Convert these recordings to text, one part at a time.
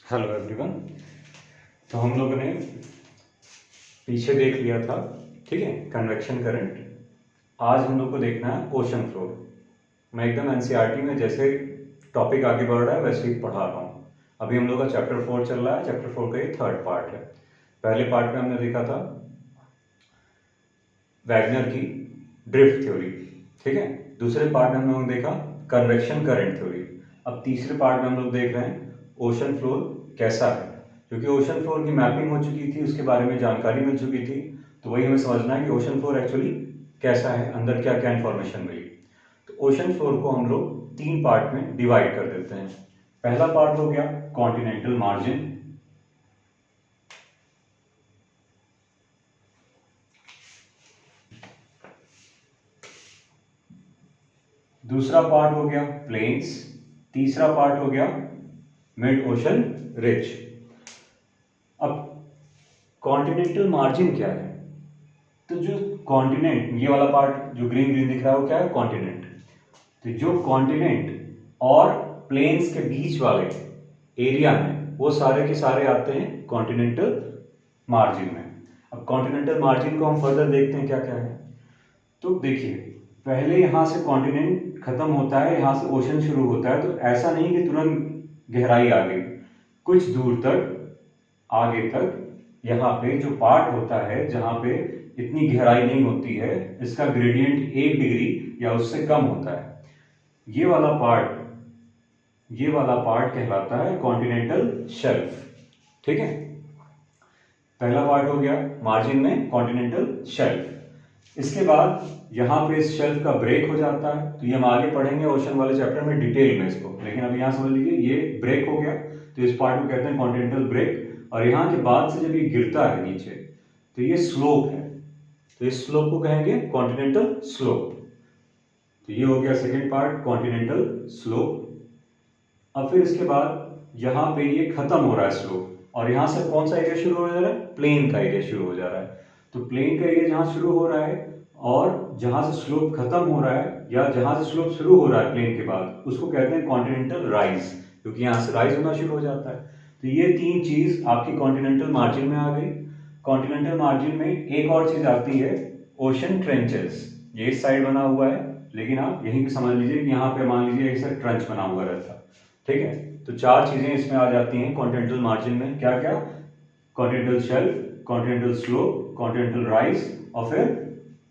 Hello everyone. तो हम लोगों ने पीछे देख लिया था, ठीक है, कन्वेक्शन करंट। आज हम लोग को देखना है ओशन फ्लोर। मैं एकदम एनसीईआरटी में जैसे टॉपिक आगे बढ़ रहा है वैसे ही पढ़ा रहा हूँ। अभी हम लोग का चैप्टर 4 चल रहा है। चैप्टर 4 का ये थर्ड पार्ट है। पहले पार्ट में हमने देखा था वैगनर की ड्रिफ्ट थ्योरी, ठीक है। दूसरे पार्ट में हम लोगों ने देखा कन्वेक्शन करंट थ्योरी। अब तीसरे पार्ट में हम लोग देख रहे हैं ओशन फ्लोर कैसा है, क्योंकि ओशन फ्लोर की मैपिंग हो चुकी थी, उसके बारे में जानकारी मिल चुकी थी। तो वही हमें समझना है कि ओशन फ्लोर एक्चुअली कैसा है, अंदर क्या क्या इन्फॉर्मेशन मिली। तो ओशन फ्लोर को हम लोग 3 पार्ट में डिवाइड कर देते हैं। पहला पार्ट हो गया कॉन्टिनेंटल मार्जिन, दूसरा पार्ट हो गया प्लेन्स, तीसरा पार्ट हो गया मिड ओशन रिज। अब कॉन्टिनेंटल मार्जिन क्या है? तो जो कॉन्टिनेंट, ये वाला पार्ट जो ग्रीन ग्रीन दिख रहा है वो क्या है? कॉन्टिनेंट। तो जो कॉन्टिनेंट और प्लेन्स के बीच वाले एरिया में वो सारे के सारे आते हैं कॉन्टिनेंटल मार्जिन में। अब कॉन्टिनेंटल मार्जिन को हम फर्दर देखते हैं क्या क्या है। तो देखिए, पहले यहां से कॉन्टिनेंट खत्म होता है, यहां से ओशन शुरू होता है। तो ऐसा नहीं कि तुरंत गहराई आ गई, कुछ दूर तक आगे तक यहाँ पे जो पार्ट होता है जहां पे इतनी गहराई नहीं होती है, इसका ग्रेडियंट 1 डिग्री या उससे कम होता है। ये वाला पार्ट कहलाता है कॉन्टिनेंटल शेल्फ, ठीक है। पहला पार्ट हो गया मार्जिन में कॉन्टिनेंटल शेल्फ। इसके बाद यहाँ पे इस शेल्फ का ब्रेक हो जाता है। तो ये हम आगे पढ़ेंगे ओशन वाले चैप्टर में डिटेल में इसको, लेकिन अब यहाँ समझ लीजिए ये ब्रेक हो गया। तो इस पार्ट को कहते हैं कॉन्टिनेंटल ब्रेक। और यहाँ के बाद से जब ये गिरता है नीचे तो ये स्लोप है, तो इस स्लोप को कहेंगे कॉन्टिनेंटल स्लोप। तो ये हो गया सेकेंड पार्ट कॉन्टिनेंटल स्लोप। अब फिर इसके बाद यहाँ पे ये खत्म हो रहा है स्लोप, और यहाँ से कौन सा एरिया शुरू हो जा रहा है? प्लेन का एरिया शुरू हो जा रहा है। तो प्लेन का एरिया जहाँ शुरू हो रहा है और जहाँ से स्लोप खत्म हो रहा है, या जहाँ से स्लोप शुरू हो रहा है प्लेन के बाद, उसको कहते हैं कॉन्टिनेंटल राइज, क्योंकि यहाँ से राइज होना शुरू हो जाता है। तो ये 3 चीज आपकी कॉन्टिनेंटल मार्जिन में आ गई। कॉन्टिनेंटल मार्जिन में एक और चीज आती है ओशन ट्रेंचेस। ये इस साइड बना हुआ है, लेकिन आप यहीं पे समझ लीजिए कि यहाँ पे मान लीजिए ऐसा ट्रंच बना हुआ रहता, ठीक है। तो 4 चीजें इसमें आ जाती हैं कॉन्टिनेंटल मार्जिन में। क्या क्या? Continental shelf, continental slope, continental rise और फिर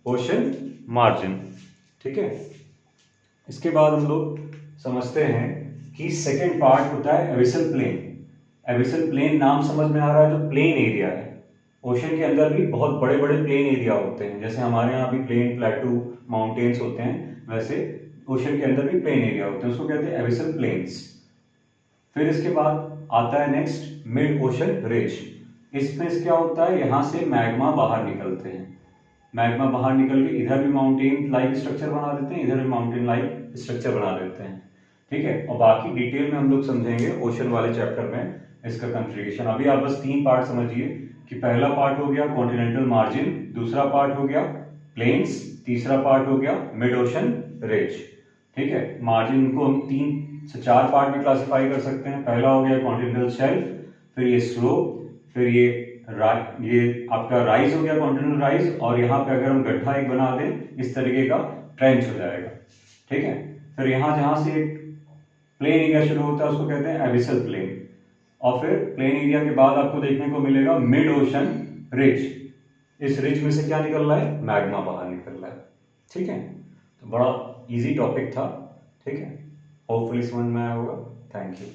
ओशन मार्जिन, ठीक है। इसके बाद हम लोग समझते हैं कि सेकेंड पार्ट होता है एबिसल प्लेन। एबिसल प्लेन नाम समझ में आ रहा है, जो प्लेन एरिया है। ओशन के अंदर भी बहुत बड़े बड़े प्लेन एरिया होते हैं, जैसे हमारे यहाँ भी प्लेन, प्लेटू, माउंटेन्स होते हैं, वैसे ओशन के अंदर भी प्लेन एरिया होते हैं, उसको कहते हैं एबिसल प्लेन्स। फिर इसके बाद आता है नेक्स्ट मिड ओशन रिज। इसमें क्या होता है? यहाँ से मैग्मा बाहर निकलते हैं। मैग्मा बाहर निकल के इधर भी माउंटेन लाइक स्ट्रक्चर बना देते हैं, इधर भी माउंटेन लाइक स्ट्रक्चर बना देते हैं, ठीक है। और बाकी डिटेल में हम लोग समझेंगे ओशन वाले चैप्टर में इसका कॉन्फ़िगरेशन। अभी आप बस 3 पार्ट समझिए कि पहला पार्ट हो गया कॉन्टिनेंटल मार्जिन, दूसरा पार्ट हो गया प्लेन्स, तीसरा पार्ट हो गया मिड ओशन रिज, ठीक है। मार्जिन को हम 3 से 4 पार्ट में क्लासिफाई कर सकते हैं। पहला हो गया कॉन्टिनेंटल शेल्फ, फिर ये स्लोप, फिर ये आपका राइज हो गया कॉन्टिनेंटल राइज, और यहाँ पे अगर हम गड्ढा एक बना दें इस तरीके का ट्रेंच हो जाएगा, ठीक है। फिर यहाँ जहां से एक प्लेन एरिया शुरू होता है उसको कहते हैं एबिसल प्लेन, और फिर प्लेन एरिया के बाद आपको देखने को मिलेगा मिड ओशन रिज। इस रिज में से क्या निकल रहा है? मैग्मा बाहर निकल रहा है, ठीक है। तो बड़ा इजी टॉपिक था, ठीक है। होपफुली समझ में आया होगा। Thank you.